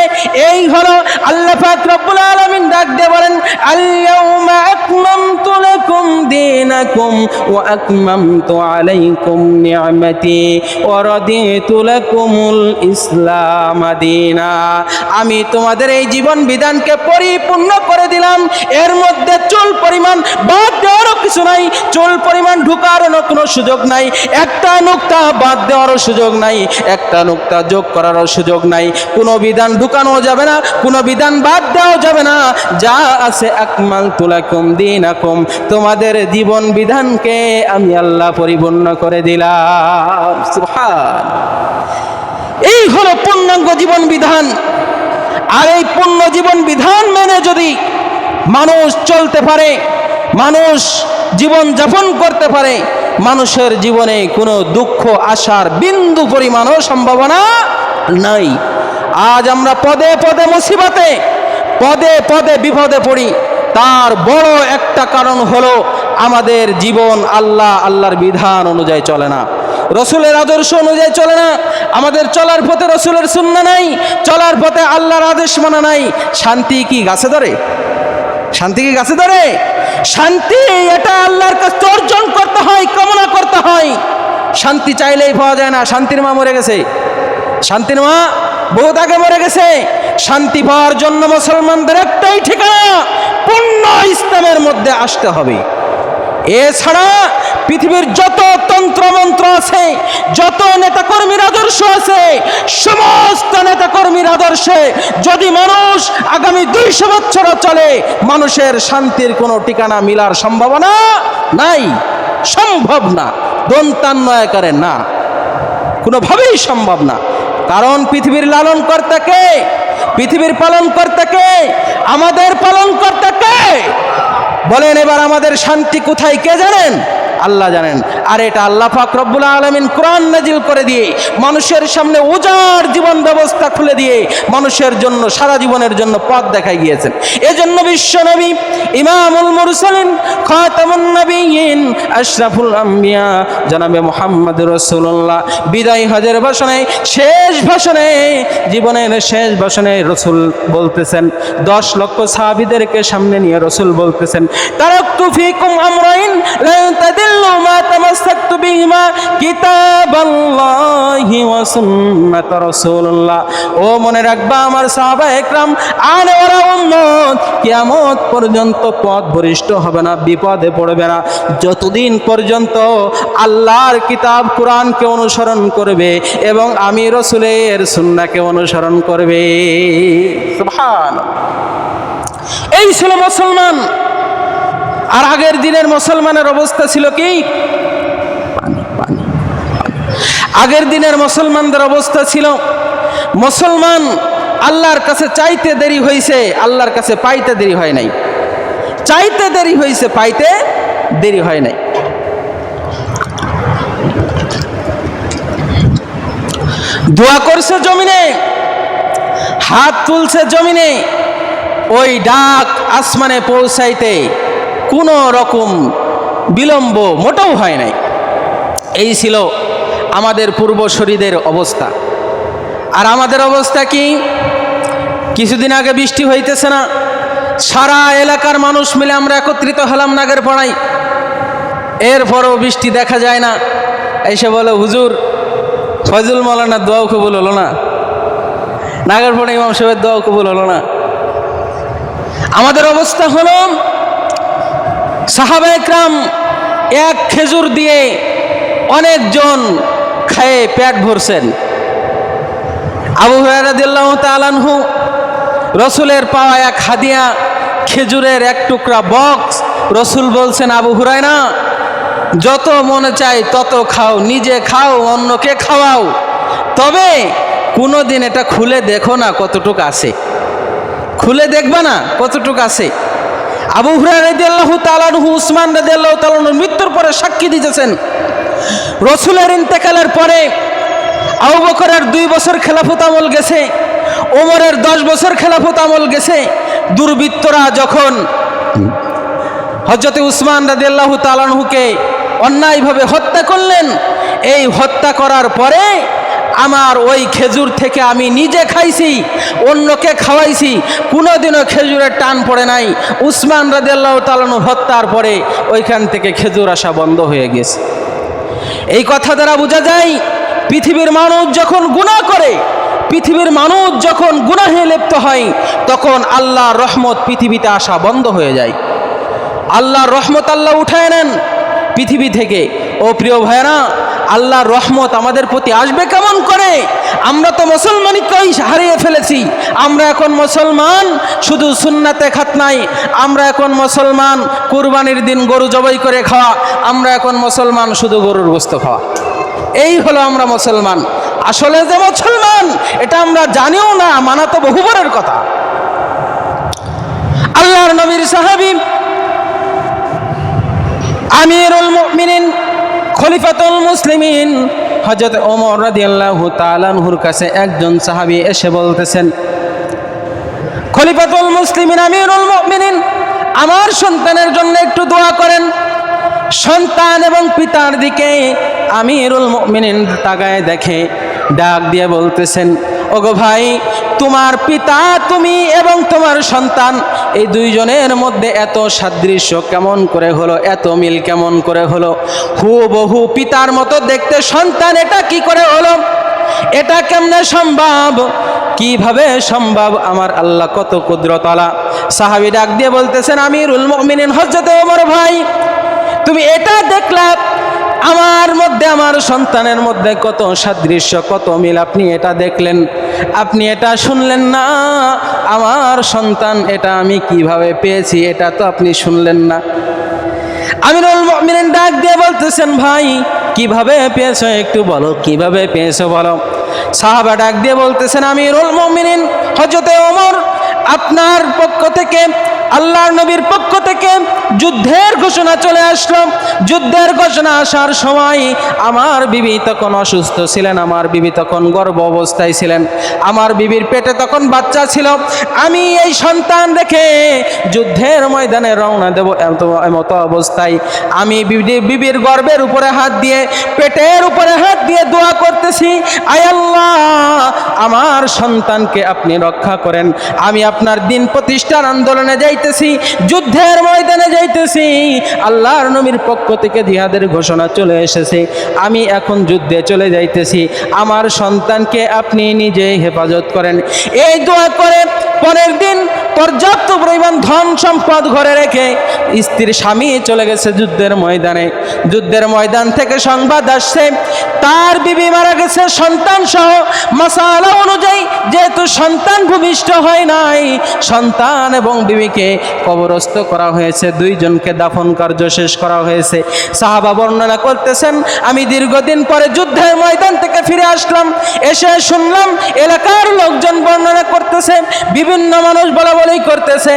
এই হলো আল্লাহ পাক রব্বুল আলামিন ডাক দিয়ে বলেন, আল-ইয়াউমা আকমালতু লাকুম দীনাকুম ওয়া আকমামতু আলাইকুম নি'মাতি ওয়া রাদিতু লাকুমুল ইসলাম দীনা। আমি তোমাদের এই জীবন বিধানকে পরিপূর্ণ করে দিলাম। এর মধ্যে চুল পরিমাণ বাদ দেওয়ারও কিছু নাই, চুল পরিমাণ ঢুকারও কোনো সুযোগ নাই, একটা নুক্তা বাদ দেওয়ারও সুযোগ নাই, একটা নুক্তা যোগ করারও সুযোগ নাই। কোনো বিধান ঢুকানো যাবে না, কোনো বিধান বাদ দেওয়া যাবে না। যা আছে আকমালতু লাকুম দীনাকুম, তোমাদের জীবন বিধানকে আমি আল্লাহ পরিপূর্ণ করে দিলাম। সুবহান। এই হলো পূর্ণাঙ্গ জীবন বিধান। আর এই পূর্ণ জীবন বিধান মেনে যদি মানুষ চলতে পারে, মানুষ জীবন যাপন করতে পারে, মানুষের জীবনে কোনো দুঃখ আসার বিন্দু পরিমাণও সম্ভাবনা নাই। আজ আমরা পদে পদে মুসিবতে, পদে পদে বিপদে পড়ি। তার বড় একটা কারণ হলো আমাদের জীবন আল্লাহর বিধান অনুযায়ী চলে না, রসুলের আদর্শ অনুযায়ী চলে না। আমাদের চলার পথে রসুলের সুন্নাহ নাই, চলার পথে আল্লাহর আদেশ মানা নাই। শান্তি কি গাছে ধরে? শান্তি কি গাছে ধরে? শান্তি এটা আল্লাহর কাছে অর্জন করতে হয়, কামনা করতে হয়। শান্তি চাইলেই পাওয়া যায় না। শান্তির মা মরে গেছে, শান্তির মা বহুত আগে মরে গেছে। শান্তি পাওয়ার জন্য মুসলমানদের একটাই ঠিকানা, পূর্ণ ইসলামের মধ্যে আসতে হবে। এছাড়া পৃথিবীর যত তন্ত্রমন্ত্র আছে, যত নেতাকর্মীর আদর্শ আছে, সমস্ত নেতাকর্মীর আদর্শে যদি মানুষ আগামী 200 বছর চলে, মানুষের শান্তির কোনো ঠিকানা মিলার সম্ভাবনা নাই, সম্ভব না। দন্তান্বয়কারে না, কোনোভাবেই সম্ভব না। কারণ পৃথিবীর লালন কর্তা কে? পৃথিবীর পালন কর্তা কে? আমাদের পালন কর্তা কে? বলেন এবার আমাদের শান্তি কোথায় কে জানেন? আল্লাহ জানেন। আর এটা আল্লাহ পাক রব্বুল আলামিন কোরআন নাজিল করে দিয়ে মানুষের সামনে উজাড় জীবন ব্যবস্থা খুলে দিয়ে মানুষের জন্য সারা জীবনের জন্য পথ দেখাই গিয়েছেন। এজন্য বিশ্ব নবী ইমামুল মুরসালিন খাতামুন নবিয়্যিন আশরাফুল আম্বিয়া জনাবে মুহাম্মদুর রাসূলুল্লাহ বিদায় হজের ভাষণে, শেষ ভাষণে, জীবনের শেষ ভাষণে রসুল বলতেছেন, 10 লক্ষ সাহাবীদেরকে সামনে নিয়ে রসুল বলতেছেন, তারাকতু ফীকুম আমরাইন লা তাদিল্লু মা তামাসসাকতু বিহিমা কিতাবাল্লাহি ওয়া সুন্নাত রাসূলুল্লাহ। ও মনে রাখবা আমার সাহাবায়ে একরাম, আনে ওরা উম্মত কিয়ামত পর্যন্ত পথ ভ্রষ্ট হবে না, বিপদে পড়বে না, যতদিন পর্যন্ত আল্লাহর কিতাব কোরআনকে অনুসরণ করবে এবং আমি রসুলের সুন্নাহকে অনুসরণ করবে। সুবহানাল্লাহ। এই ছিল মুসলমান। আর আগের দিনের মুসলমানের অবস্থা ছিল কি? আগের দিনের মুসলমানদের অবস্থা ছিল, মুসলমান আল্লাহর কাছে চাইতে দেরি হয়েছে, আল্লাহর কাছে পাইতে দেরি হয় নাই। চাইতে দেরি হয়েছে, পাইতে দেরি হয় নাই। দোয়া করছে জমিনে, হাত তুলছে জমিনে, ওই ডাক আসমানে পৌঁছাইতে কোনো রকম বিলম্ব মোটেও হয় নাই। এই ছিল আমাদের পূর্বসূরীদের অবস্থা। আর আমাদের অবস্থা কি? কিছুদিন আগে বৃষ্টি হইতেছে না, সারা এলাকার মানুষ মিলে আমরা একত্রিত হলাম নাগের পাড়ায়, এরপরও বৃষ্টি দেখা যায় না। এসে বলে, হুজুর ফজল মৌলানার দোয়াও কবুল হলো না, নাগের পাড়া ইমাম সাহেবের দোয়াও কবুল হলো না। আমাদের অবস্থা হলো সাহাবা একরাম এক খেজুর দিয়ে অনেকজন খেয়ে পেট ভরছেন। আবু হুরায়রা রাদিয়াল্লাহু তাআলা আনহু রসুলের পাওয়া এক হাদিয়া খেজুরের এক টুকরা বক্স, রসুল বলছেন, আবু হুরায়রা যত মনে চায় তত খাও, নিজে খাও, অন্যকে খাওয়াও, তবে কোনোদিন এটা খুলে দেখো না কতটুকু আছে, খুলে দেখবা না কতটুকু আছে। আবু হুরায়রা রাদিয়াল্লাহু তাআলা আনহু উসমান রাদিয়াল্লাহু তাআলা আনহুর মৃত্যুর পরে সাক্ষী দিতেছেন, রসুলের ইন্তেকালের পরে আবু বকরের 2 বছর খেলাফত আমল গেছে, ওমরের 10 বছর খেলাফত আমল গেছে, দুর্বৃত্তরা যখন হযরতে উসমান রাদিয়াল্লাহু তাআলা আনহুকে অন্যায়ভাবে হত্যা করলেন, এই হত্যা করার পরে আমার ওই খেজুর থেকে আমি নিজে খাইছি, অন্যকে খাওয়াইছি, কোনোদিনও খেজুরের টান পড়ে নাই। উসমান রাদিয়াল্লাহু তাআলা আনহু হত্যার পরে ওইখান থেকে খেজুর আসা বন্ধ হয়ে গেছে। এই কথা দ্বারা বোঝা যায় পৃথিবীর মানুষ যখন গুনাহ করে, পৃথিবীর মানুষ যখন গুনাহে লিপ্ত হয়, তখন আল্লাহর রহমত পৃথিবীতে আসা বন্ধ হয়ে যায়। আল্লাহর রহমত আল্লাহ উঠায় নেন পৃথিবী থেকে। ও প্রিয় ভাইরা, আল্লাহর রহমত আমাদের প্রতি আসবে কেমন করে? আমরা তো মুসলমানিকেই হারিয়ে ফেলেছি। আমরা এখন মুসলমান শুধু সুন্নাতে খাতনাই, আমরা এখন মুসলমান কুরবানির দিন গরু জবাই করে খাওয়া, আমরা এখন মুসলমান শুধু গরুর গোশত খাওয়া, এই হলো আমরা মুসলমান। আসলে যে মুসলমান এটা আমরা জানিও না, মানা তো বহুবারের কথা। আল্লাহর নবীর সাহাবী আমিরুল মুমিনিন খলিফাতুল মুসলিমিন হযরত ওমর রাদিয়াল্লাহু তাআলা আনহুর কাছে একজন সাহাবী এসে বলতেছেন, খলিফাতুল মুসলিমিন আমিরুল মুমিনিন, আমার সন্তানের জন্য একটু দোয়া করেন। সন্তান এবং পিতার দিকে আমিরুল মুমিনিন তাকায় দেখে, ডাক দিয়ে বলতেছেন, ওগো ভাই, তোমার পিতা, তুমি এবং তোমার সন্তান, এই দুইজনের মধ্যে এত সাদৃশ্য কেমন করে হলো, এত মিল কেমন করে হলো? হুবহু পিতার মতো দেখতে সন্তান, এটা কি করে হলো? এটা কেমনে সম্ভব? কিভাবে সম্ভব? আমার আল্লাহ কত কুদরতওয়ালা। সাহাবী ডাক দিয়ে বলতেছেন, আমিরুল মুমিনিন হযরত ওমর ভাই, তুমি এটা দেখলা আমার মধ্যে, আমার সন্তানের মধ্যে কত সাদৃশ্য, কত মিল, আপনি এটা দেখলেন, আপনি এটা শুনলেন না। আমার সন্তান এটা আমি কিভাবে পেয়েছি এটা তো আপনি শুনলেন না। আমিরুল মুমিনিন ডাক দিয়ে বলতেছেন, ভাই কিভাবে পেয়েছো একটু বলো, কিভাবে পেয়েছো বলো। সাহাবা ডাক দিয়ে বলতেছেন, আমিরুল মুমিনিন হযরতে ওমর, আপনার পক্ষ থেকে, আল্লাহর নবীর পক্ষ থেকে যুদ্ধের ঘোষণা চলে আসলো। যুদ্ধের ঘোষণা আসার সময় আমার বিবি তখন অসুস্থ ছিলেন, আমার বিবি তখন গর্ভ অবস্থায় ছিলেন, আমার বিবির পেটে তখন বাচ্চা ছিল। আমি এই সন্তান রেখে যুদ্ধের ময়দানে রওনা দেব এমতো অবস্থায় আমি বিবির গর্ভের উপরে হাত দিয়ে, পেটের উপরে হাত দিয়ে দোয়া করতেছি, আয় আল্লাহ, আমার সন্তানকে আপনি রক্ষা করেন। আমি আপনার দিন প্রতিষ্ঠার আন্দোলনে যাইতেছি, যুদ্ধের ময়দানে যাইতেছি, আল্লাহর নবীর পক্ষ থেকে জিহাদের ঘোষণা চলে এসেছে, আমি এখন যুদ্ধে চলে যাইতেছি, আমার সন্তানকে আপনি নিজে হেফাজত করেন। এই দোয়া করে পরের দিন পর্যাপ্ত পরিমাণ ধন সম্পদ ঘরে রেখে স্ত্রীর স্বামী চলে গেছে যুদ্ধের ময়দানে। যুদ্ধের ময়দান থেকে সংবাদ আসছে তার বিবি মারা গেছে সন্তান সহ। মাসালা অনুযায়ী যেহেতু সন্তান ভূমিষ্ঠ হয় নাই, সন্তান এবং বিবিকে কবরস্থ করা হয়েছে, দুইজনকে দাফন কার্য শেষ করা হয়েছে। সাহাবা বর্ণনা করতেছেন, আমি দীর্ঘদিন পরে যুদ্ধের ময়দান থেকে ফিরে আসলাম, এসে শুনলাম এলাকার লোকজন বর্ণনা করতেছে, বিভিন্ন মানুষ বলা বলি করতেছে,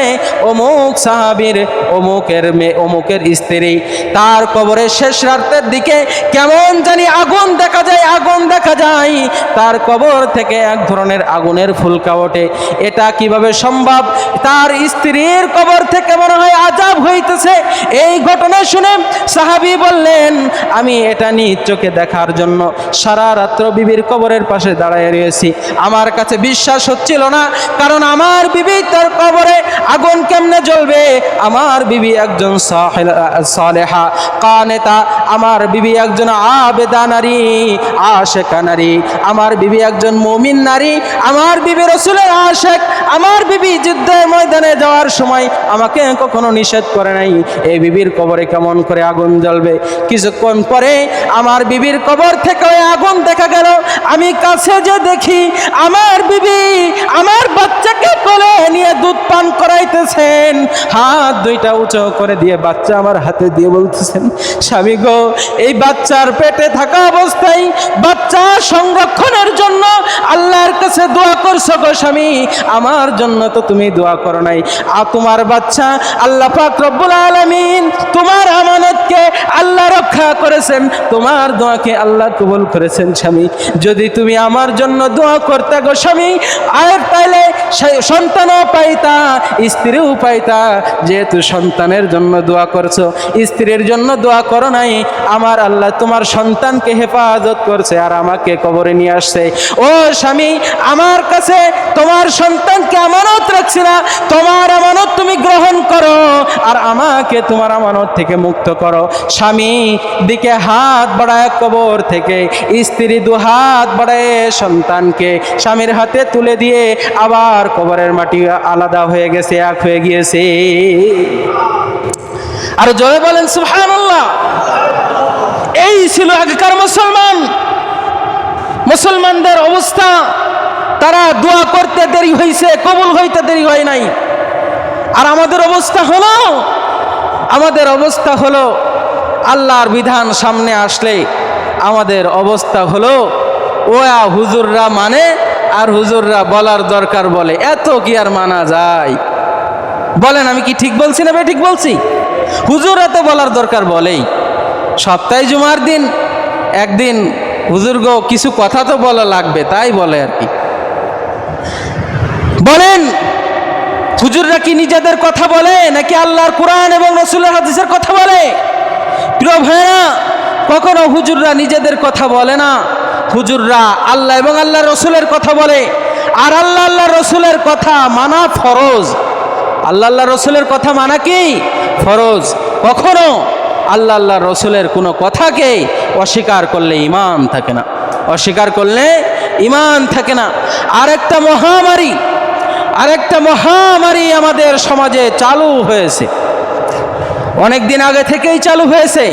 অমুক সাহাবীর অমুকের মেয়ে, অমুকের স্ত্রী, তার কবরের শেষ রাতের দিকে কেমন জানি আগুন দেখা যায়, আগুন দেখা যায়, তার কবর থেকে এক ধরনের আগুনের ফুলকা ওঠে। এটা কিভাবে সম্ভব? তার স্ত্রীর কবর থেকে মনে হয় আযাব হইতেছে। এই ঘটনা শুনে সাহাবী বললেন, আমি এটা নিজ চোখে দেখার জন্য সারা রাত্র বিবির কবরের পাশে দাঁড়ায় রয়েছি। আমার কাছে বিশ্বাস হচ্ছিল না, কারণ আমার বিবি তার কবরে আগুন কেমনে জ্বলবে? আমার বিবি একজন সালেহা কানেতা, আমার বিবি একজন আবেদা নারী, আশেকা নারী, আমার বিবি একজন মুমিন নারী, আমার বিবি রাসূলের আশেক, আমার বিবি যুদ্ধের ময়দানে যাওয়ার সময় আমাকে কখনো নিষেধ করে নাই। এই বিবির কবরে কেমন করে আগুন জ্বলবে? কিছুক্ষণ পরে আমার বিবির কবর থেকে ওই আগুন দেখা গেল। আমি কাছে যে দেখি আমার বিবি আমার বাচ্চাকে কোলে নিয়ে দুধ পান করাইতেছেন, হাত দুইটা উঁচু করে দিয়ে বাচ্চা আমার হাতে দিয়ে বলতেছেন, স্বামী গো, এই বাচ্চার পেটে থাকা অবস্থায় বাচ্চা সংরক্ষণের জন্য আল্লাহর কাছে কাছে দোয়া করছো গো স্বামী, আমার জন্য তো তুমি দোয়া করো নাই। তোমার বাচ্চা আল্লাহ পাক রব্বুল আলামিন তোমার আমানতকে আল্লাহ রক্ষা করেছেন, তোমার দোয়াকে আল্লাহ কবুল করেছেন স্বামী। যদি তুমি আমার জন্য দোয়া করতে গো স্বামী, আর তাইলে সন্তানও পাইতা, স্ত্রীও পাইতা। যেহেতু সন্তানের জন্য দোয়া করছো, স্ত্রীর জন্য দোয়া করো নাই, আমার আল্লাহ তোমার সন্তানকে হেফাজত করছে আর আমাকে কবরে নিয়ে আসছে। ও স্বামী, আমার কাছে তোমার সন্তানকে আমানত রাখছি না, তোমার আমানত তুমি গ্রহণ করো আর আমাকে তোমার আমানত থেকে মুক্ত করো। স্বামী দিকে হাত বাড়ায় কবর থেকে, স্ত্রী দু হাত বাড়ায় সন্তানকে স্বামীর হাতে তুলে দিয়ে আবার কবরের মাটি আলাদা হয়ে গেছে, এক হয়ে গিয়েছে। আর জয় বলেন সুবহানাল্লাহ। এই ছিল আগেকার মুসলমানদের অবস্থা। তারা দোয়া করতে দেরি হয়েছে, কবুল হইতে দেরি হয় নাই। আর আমাদের অবস্থা হলো আল্লাহর বিধান সামনে আসলে আমাদের অবস্থা হলো ওয়া হুজুররা মানে আর হুজুররা বলার দরকার বলে। এত কি আর মানা যায়? বলেন আমি কি ঠিক বলছি না ঠিক বলছি? হুজুররা তো বলার দরকার বলেই। সপ্তাহে জুমার দিন একদিন হুজুর গো কিছু কথা তো বলা লাগবে, তাই বলে আর কি। বলেন হুজুররা কি নিজেদের কথা বলে নাকি আল্লাহর কোরআন এবং রাসূলের হাদিসের কথা বলে? প্রিয় ভাইরা, কখনো হুজুররা নিজেদের কথা বলে না, হুজুররা আল্লাহ এবং আল্লাহর রাসূলের কথা বলে। আর আল্লাহর রাসূলের কথা মানা ফরজ। আল্লাহর রাসূলের কথা মানা কি ফরজ। কখনো আল্লাহর রাসূলের কোনো কথাকে অস্বীকার করলে ঈমান থাকে না, অস্বীকার করলে ঈমান থাকে না। আরেকটা মহামারী আমাদের সমাজে চালু হয়েছে, অনেক দিন আগে থেকেই চালু হয়েছে,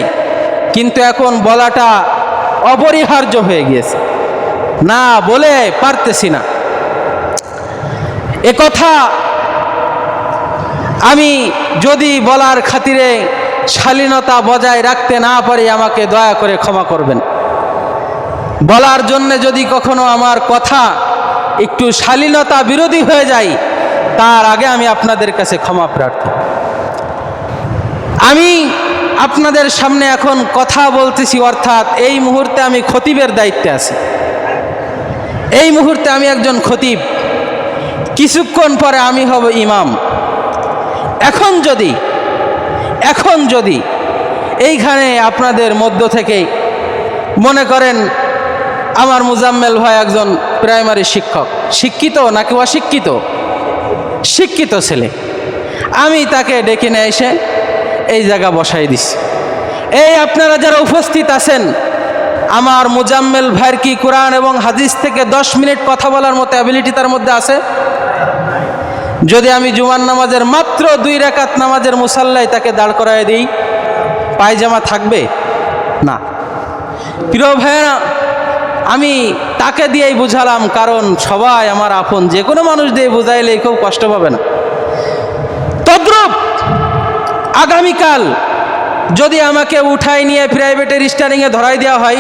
কিন্তু এখন বলাটা অপরিহার্য হয়ে গিয়েছে, না বলে পারতেছি না। এ কথা আমি যদি বলার খাতিরে শালীনতা বজায় রাখতে না পারি, আমাকে দয়া করে ক্ষমা করবেন। বলার জন্য যদি কখনো আমার কথা একটু শালীনতা বিরোধী হয়ে যায়, তার আগে আমি আপনাদের কাছে ক্ষমা প্রার্থী। আমি আপনাদের সামনে এখন কথা বলতেছি, অর্থাৎ এই মুহূর্তে আমি খতিবের দায়িত্বে আছি। এই মুহূর্তে আমি একজন খতিব, কিছুক্ষণ পরে আমি হব ইমাম। এখন যদি এইখানে আপনাদের মধ্য থেকে মনে করেন আমার মুজাম্মেল ভাই একজন প্রাইমারি শিক্ষক, শিক্ষিত নাকি অশিক্ষিত? শিক্ষিত ছেলে, আমি তাকে ডেকে নিয়ে এসে এই জায়গা বসাই দিছি। এই আপনারা যারা উপস্থিত আছেন, আমার মুজাম্মেল ভাইয়ের কি কোরআন এবং হাদিস থেকে 10 মিনিট কথা বলার মতো অ্যাবিলিটি তার মধ্যে আছে? যদি আমি জুমার নামাজের মাত্র 2 রাকাত নামাজের মুসাল্লায় তাকে দাঁড় করায় দিই, পায়জামা থাকবে না? প্রিয় ভাইয়েরা, আমি তাকে দিয়েই বুঝালাম, কারণ সবাই আমার আপন, যে কোনো মানুষ দিয়ে বুঝাইলে খুব কষ্ট পাবে না। তদ্রূপ আগামীকাল যদি আমাকে উঠাই নিয়ে প্রাইভেটের স্টারিংয়ে ধরাই দেওয়া হয়,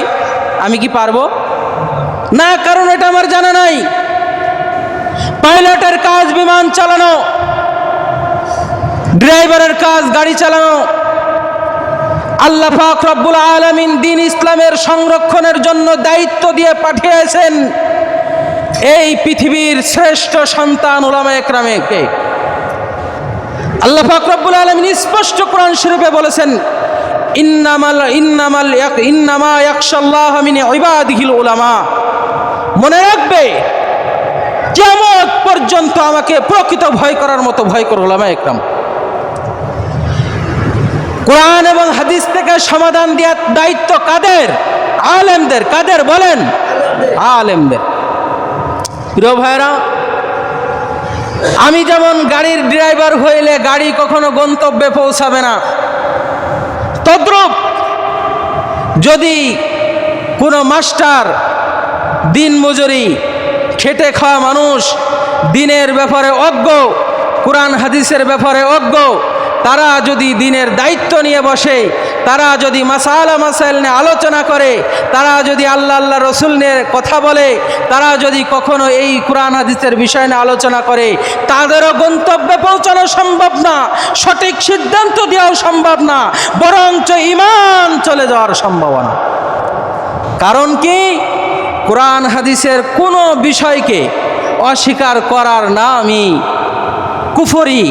আমি কি পারবো? না, কারণ এটা আমার জানা নাই। পাইলটের কাজ বিমান চালানো, ড্রাইভারের কাজ গাড়ি চালানো। আল্লাহ পাক রব্বুল আলামিন দ্বীন ইসলামের সংরক্ষণের জন্য দায়িত্ব দিয়ে পাঠিয়েছেন এই পৃথিবীর শ্রেষ্ঠ সন্তান উলামায়ে কেরামকে। আল্লাহ পাক রব্বুল আলামিন স্পষ্ট কোরআন শরীফে বলেছেন, ইন্নামা ইয়াখশাল্লাহ মিন ইবাদিহিল উলামা। মনে রাখবে, কিয়ামত পর্যন্ত আমাকে প্রকৃত ভয় করার মতো ভয় করো উলামায়ে কেরাম। কোরআন এবং হাদিস থেকে সমাধান দেওয়ার দায়িত্ব কাদের? আলেমদের। কাদের বলেন? আলেমদের। প্রিয় ভাইরা, আমি যেমন গাড়ির ড্রাইভার হইলে গাড়ি কখনো গন্তব্যে পৌঁছাবে না, তদ্রূপ যদি কোনো মাস্টার, দিন মজুরি খেটে খাওয়া মানুষ, দিনের ব্যাপারে অজ্ঞ, কোরআন হাদিসের ব্যাপারে অজ্ঞ, তারা যদি দিনের দায়িত্ব নিয়ে বসে, তারা যদি মাসাইল নিয়ে আলোচনা করে, তারা যদি আল্লাহ রসুল নিয়ে কথা বলে, তারা যদি কখনো এই কোরআন হাদিসের বিষয় নিয়ে আলোচনা করে, তাদেরও গন্তব্যে পৌঁছানো সম্ভব না, সঠিক সিদ্ধান্ত দেওয়াও সম্ভব না, বরঞ্চ ঈমান চলে যাওয়ার সম্ভাবনা। কারণ কি? কোরআন হাদিসের কোনো বিষয়কে অস্বীকার করার নামই কুফরি,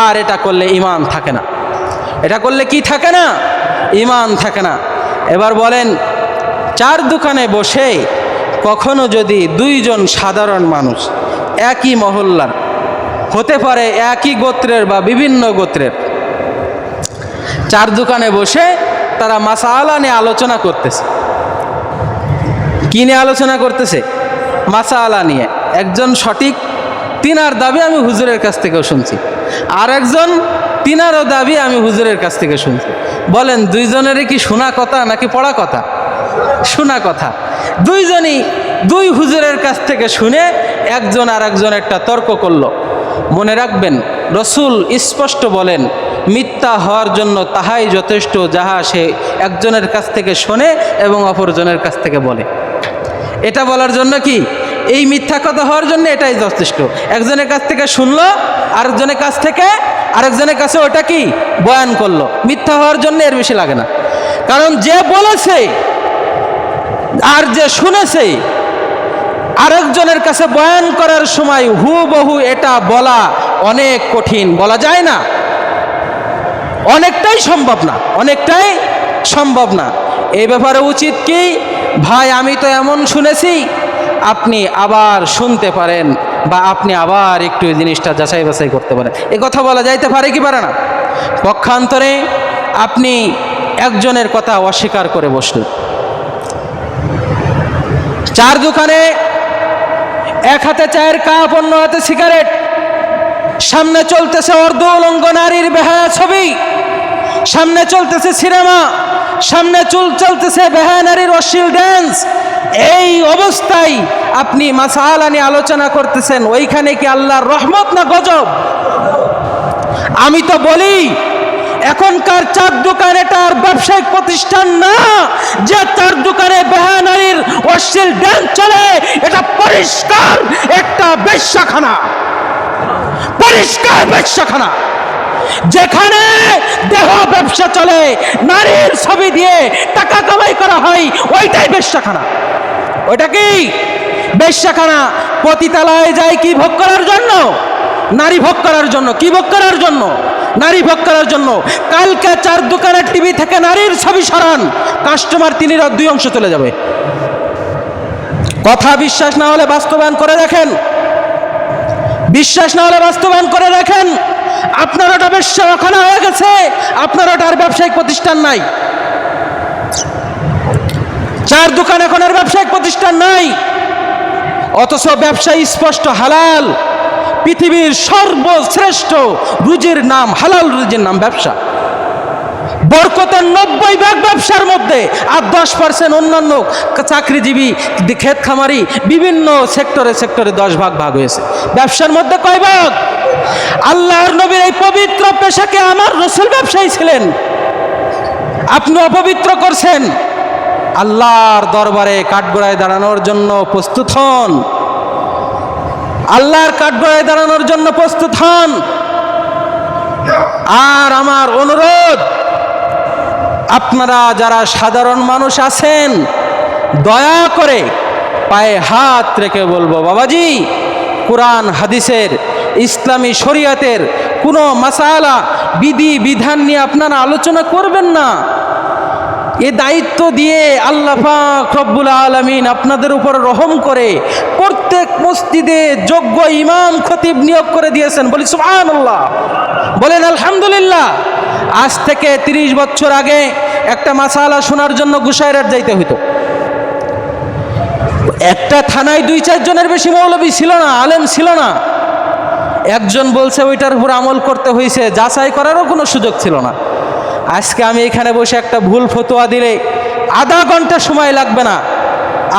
আর এটা করলে ঈমান থাকে না। এটা করলে কি থাকে না? ঈমান থাকে না। এবার বলেন, চার দোকানে বসে কখনো যদি দুইজন সাধারণ মানুষ একই মহল্লার, হতে পারে একই গোত্রের বা বিভিন্ন গোত্রের, চার দোকানে বসে তারা মাসালা নিয়ে আলোচনা করতেছে। কি নিয়ে আলোচনা করতেছে? মাসালা নিয়ে। একজন সঠিক, তিনার দাবি আমি হুজুরের কাছ থেকেও শুনছি, আর একজন তিনারও দাবি আমি হুজুরের কাছ থেকে শুনছি। বলেন, দুইজনেরই কি শোনা কথা নাকি পড়া কথা? শোনা কথা। দুইজনই দুই হুজুরের কাছ থেকে শুনে একজন আর একজনেরটা তর্ক করলো। মনে রাখবেন, রসুল স্পষ্ট বলেন, মিথ্যা হওয়ার জন্য তাহাই যথেষ্ট যাহা সে একজনের কাছ থেকে শোনে এবং অপরজনের কাছ থেকে বলে। এটা বলার জন্য কি? এই মিথ্যা কথা হওয়ার জন্য এটাই যথেষ্ট। একজনের কাছ থেকে শুনলো, আরেকজনের কাছ থেকে আরেকজনের কাছে ওটা কি বয়ান করলো। মিথ্যা হওয়ার জন্য এর বেশি লাগে না। কারণ যে বলেছে আর যে শুনেছে, আরেকজনের কাছে বয়ান করার সময় হুবহু এটা বলা অনেক কঠিন, বলা যায় না, অনেকটাই সম্ভব না, অনেকটাই সম্ভব না। এই ব্যাপারে উচিত কি, ভাই আমি তো এমন শুনেছি, আপনি আবার শুনতে পারেন বা আপনি আবার একটু এই জিনিসটা যাচাই বাছাই করতে পারেন। এ কথা বলা যাইতে পারে কি পারে না? পক্ষান্তরে আপনি একজনের কথা অস্বীকার করে বসলেন। চার দোকানে এক হাতে চায়ের কাপ, অন্য হাতে সিগারেট, সামনে চলতেছে অর্ধ উলঙ্গ নারীর বেহায়া ছবি, সামনে চলতেছে সিনেমা, সামনে চলতেছে বেহায়া নারীর অশ্লীল ড্যান্স। এই অবস্থায় আপনি মাসালা নিয়ে আলোচনা করতেছেন, ওইখানে কি আল্লাহর রহমত না গজব? আমি তো বলি, এখনকার চার দোকান এটা আর ব্যবসায়িক প্রতিষ্ঠান না যে চার দোকানে বেহায়া নারীর অশ্লীল ড্যান্স চলে। এটা পরিষ্কার একটা বেশ্যাখানা, পরিষ্কার বেশ্যাখানা, যেখানে দেহ ব্যবসা চলে, নারীর ছবি দিয়ে টাকা কামাই করা হয়, ওইটাই বেশ্যাখানা। ওইটা কি বেশ্যাখানা? পতিতালয়ে যায় কি ভোগ করার জন্য? নারী ভোগ করার জন্য। কি ভোগ করার জন্য? নারী ভোগ করার জন্য। কালকে চার দোকানের টিভি থেকে নারীর ছবি সরান, কাস্টমার তিনের দুই অংশ চলে যাবে। কথা বিশ্বাস না হলে বাস্তবায়ন করে দেখেন, বিশ্বাস না হলে বাস্তবায়ন করে দেখেন। আপনার ওটা বেশ্যাখানা হয়ে গেছে, আপনার ওটা আর ব্যবসায়িক প্রতিষ্ঠান নাই। চার দোকান এখন আর ব্যবসায়িক প্রতিষ্ঠান নাই, অথচ ব্যবসা স্পষ্ট হালাল। পৃথিবীর সর্বশ্রেষ্ঠ রুজির নাম হালাল, রুজির নাম ব্যবসা। বরকতের 90 ভাগ ব্যবসার মধ্যে, আর 10% অন্যান্য চাকরিজীবী, ক্ষেত খামারি, বিভিন্ন সেক্টরে সেক্টরে 10 ভাগ ভাগ হয়েছে। ব্যবসার মধ্যে কয় ভাগ? আল্লাহর নবীর এই পবিত্র পেশাকে আমার রাসূল ব্যবসায়ী ছিলেন, আপনি অপবিত্র করছেন। আল্লাহর দরবারে কাঠগড়ায় দাঁড়ানোর জন্য প্রস্তুত হন, আল্লাহর কাঠগড়ায় দাঁড়ানোর জন্য প্রস্তুত হন। আর আমার অনুরোধ, আপনারা যারা সাধারণ মানুষ আছেন, দয়া করে পায়ে হাত রেখে বলবো, বাবাজি, কোরআন হাদিসের, ইসলামী শরিয়াতের কোনো মাসালা, বিধি বিধান নিয়ে আপনারা আলোচনা করবেন না। এ দায়িত্ব দিয়ে আল্লাহ পাক রব্বুল আলামিন আপনাদের উপর রহম করে প্রত্যেক মসজিদে যোগ্য ইমাম খতিব নিয়োগ করে দিয়েছেন। বলি সুবহানাল্লাহ, বলেন আলহামদুলিল্লাহ। আজ থেকে 30 বছর আগে একটা মাসালা শোনার জন্য গুসাইরহাট যাইতে হইতো। একটা থানায় 2-4 জনের বেশি মৌলবী ছিল না, আলেম ছিল না। একজন বলছে ওইটার উপর আমল করতে হয়েছে, যাচাই করারও কোনো সুযোগ ছিল না। আজকে আমি এখানে বসে একটা ভুল ফতোয়া দিলে আধা ঘন্টা সময় লাগবে না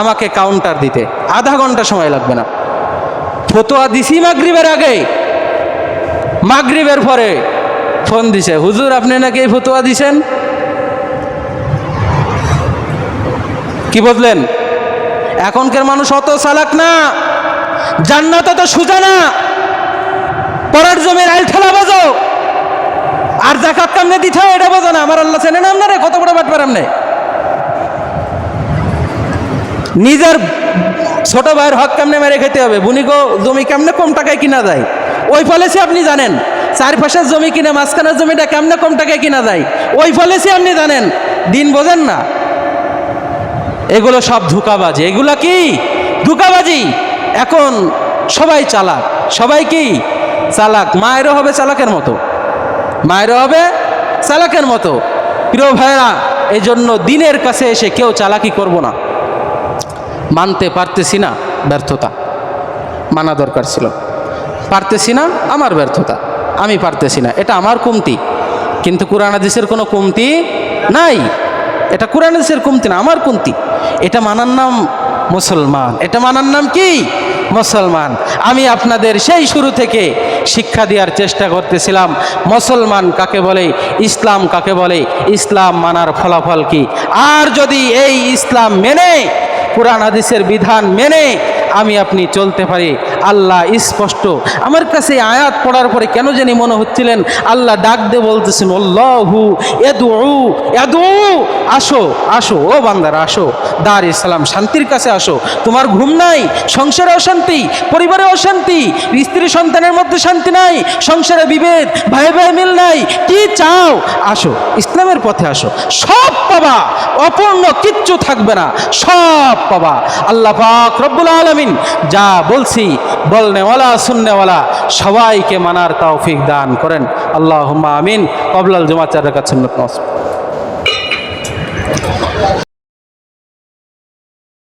আমাকে কাউন্টার দিতে, আধা ঘন্টা সময় লাগবে না। ফতোয়া দিছি মাগরিবের আগে, মাগরিবের পরে ফোন দিছে, হুজুর আপনি নাকি এই ফতোয়া দিছেন, কি বললেন? এখনকার মানুষ অত চালাক না, জান্নাত তো সুজা না, পরের জমির আইল ঠেলা বাজো আর যাকাত কেমনে দিতে হয় এটা বোঝো না। আমার আল্লাহ চেনে না আপনারে, কত বড় বাটপার আপনি। নিজের ছোট ভাইয়ের হক কেমনে মেরে খেতে হবে, বুনিগো জমি কেমনে কম টাকায় কিনা যায় ওই পলিসি আপনি জানেন। চারপাশের জমি কিনে মাঝখানের জমিটা কেমনে কম টাকায় কিনা যায় ওই পলিসি আপনি জানেন, দিন বোঝেন না। এগুলো সব ধোঁকাবাজি, এগুলা কি ধোঁকাবাজি। এখন সবাই চালাক, সবাই কি চালাক, মায়েরও হবে চালাকের মতো, মায়েরও হবে চালাকের মতো। প্রিয় ভাইরা, এই জন্য দিনের কাছে এসে কেউ চালাকি করব না। মানতে পারতেছি না, ব্যর্থতা, মানা দরকার ছিল, পারতেছি না, আমার ব্যর্থতা, আমি পারতেছি না, এটা আমার কমতি। কিন্তু কোরআন হাদিসের কোনো কমতি নাই, এটা কোরআন হাদিসের কমতি না, আমার কমতি। এটা মানার নাম মুসলমান, এটা মানার নাম কি মুসলমান। আমি আপনাদের সেই শুরু থেকে শিক্ষা দেওয়ার চেষ্টা করতেছিলাম মুসলমান কাকে বলে, ইসলাম কাকে বলে, ইসলাম মানার ফলাফল কি। আর যদি এই ইসলাম মেনে, কোরআন হাদিসের বিধান মেনে আমি আপনি চলতে পারি, আল্লাহ স্পষ্ট। আমার কাছে আয়াত পড়ার পরে কেন জানি মনে হচ্ছিলেন আল্লাহ ডাক দিয়ে বলতেছেন, আল্লাহু ইয়াদউ ইয়াদউ, আসো আসো ও বান্দারা, আসো দার ইসলাম, শান্তির কাছে আসো। তোমার ঘুম নাই, সংসারে অশান্তি, পরিবারে অশান্তি, স্ত্রী সন্তানের মধ্যে শান্তি নাই, সংসারে বিভেদ, ভাই ভাই মিল নাই, কি চাও আসো, ইসলামের পথে আসো, সব পাবা, অপূর্ণ কিচ্ছু থাকবে না, সব পাবা। আল্লাহ পাক রব্বুল আলামিন যা বলছি বলনেওয়ালা শুননেওয়ালা সবাইকে মানার তৌফিক দান করেন। আল্লাহুম্মা আমিন। ক্বাবলাল জুমআ 4 রাকাত সুন্নাত নামাজ।